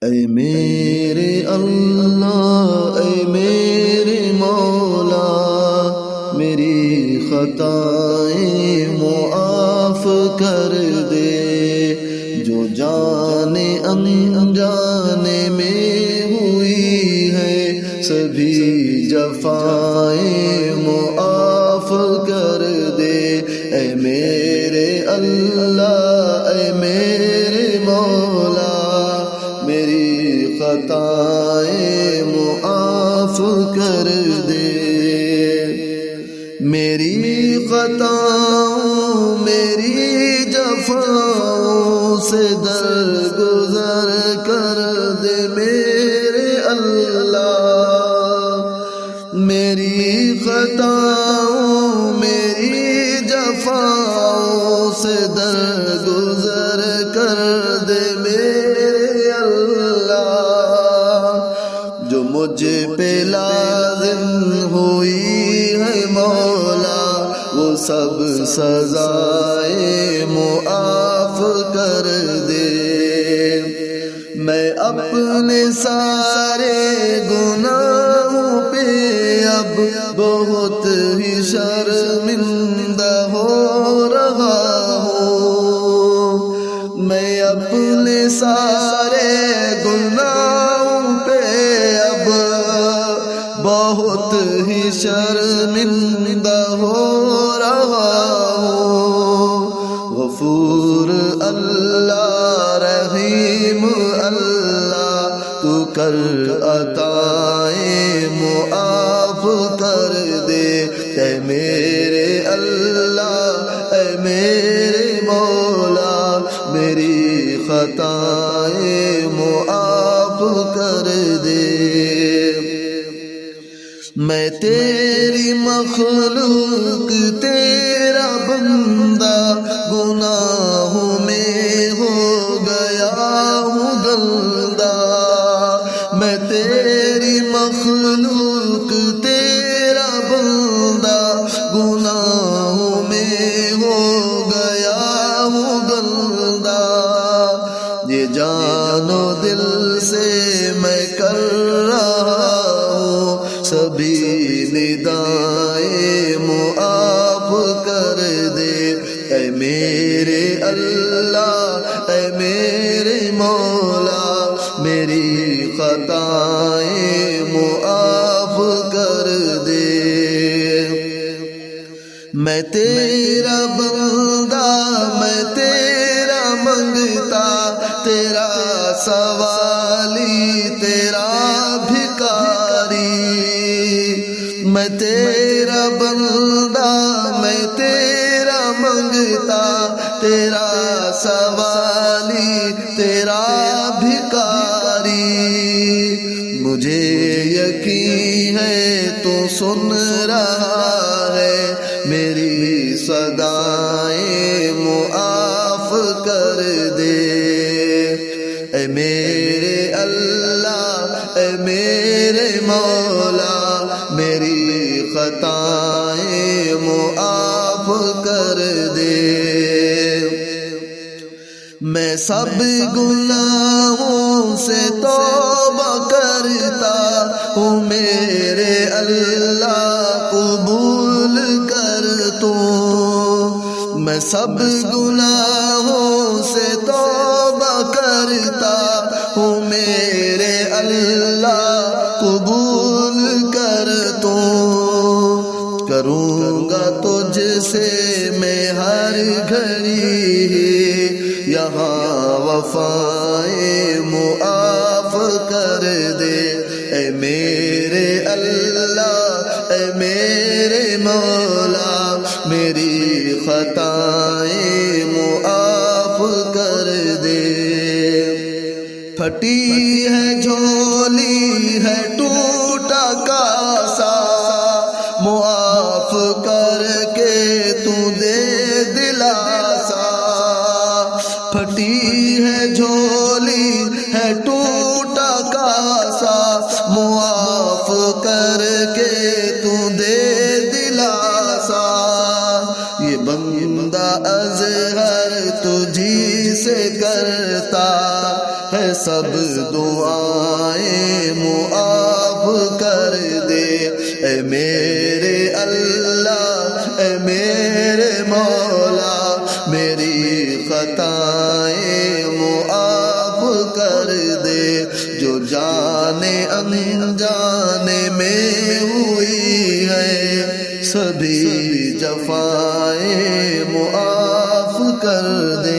اے میرے اللہ، اے میرے مولا، میری خطائیں معاف کر دے، جو جانے انجانے میں ہوئی ہے سبھی جفائیں معاف کر دے۔ اے میرے اللہ، اے میرے مولا، میری خطائیں معاف کر دے۔ میری خطاؤں، میری جفاؤں سے درگزر کر دے میرے اللہ۔ میری خطاؤں، میری جفاؤں سے درگزر کر دے میرے اللہ۔ جو مجھ پہ لازم ہوئی ہے مولا، وہ سب سزائیں معاف کر دے۔ میں اپنے سارے گناہوں پہ اب بہت ہی شرمندہ ہو رہا ہوں۔ میں اپنے سارے گناہوں پہ اب بہت ہی شرمندہ ہو رہا ہوں۔ غفور اللہ، رحیم اللہ، تو کر عطائیں معاف کر دے۔ اے میرے اللہ، اے میرے مولا، میری خطائیں معاف کر دے۔ میں تیری مخلوق، تیرا بندہ، گناہوں میں ہو گیا ہوں گندا۔ میں تیری مخلوق، تیرا بندہ، گناہوں میں ہو گیا ہوں گندا۔ یہ جان و دل سے میں کر رہا ہوں، سبھی ندائیں معاف کر دے۔ اے میرے اللہ، اے میرے مولا، میری خطائیں معاف کر دے۔ میں تیرا بندہ، میں تیرا منگتا، تیرا سوالی، تیرا بھکاری۔ میں تیرا بندہ، میں تیرا منگتا، تیرا سوالی، تیرا بھکاری۔ مجھے یقین ہے تو سن رہا ہے، میری صدائیں معاف کر دے۔ اے میرے اللہ، اے میرے مولا، میری خطائیں معاف کر دے۔ میں سب گناہوں سے توبہ کرتا ہوں، میرے اللہ قبول کر تو۔ میں سب گناہوں سے توبہ کرتا ہوں، میرے اللہ قبول کر تو۔ کروں گا تجھ سے میں ہر گھڑی یہاں وفائیں معاف کر دے۔ اے میرے اللہ، اے میرے مولا، میری خطائیں معاف کر دے۔ پھٹی ہے جھولی ہے ٹوٹا کاسا، معاف کر کے تو دے دلاسا۔ پھٹی ہے جھولی ہے ٹوٹا کاسا، معاف کر کے تو دے دلاسا۔ یہ بندہ اظہر تجھی سے کرتا ہے سب دعائیں معاف کر دے، اے میرے اللہ اے میرے مولا، میری خطائیں معاف کر دے، جو جانے انجانے میں ہوئی ہے، سبھی جفائیں معاف کر دے۔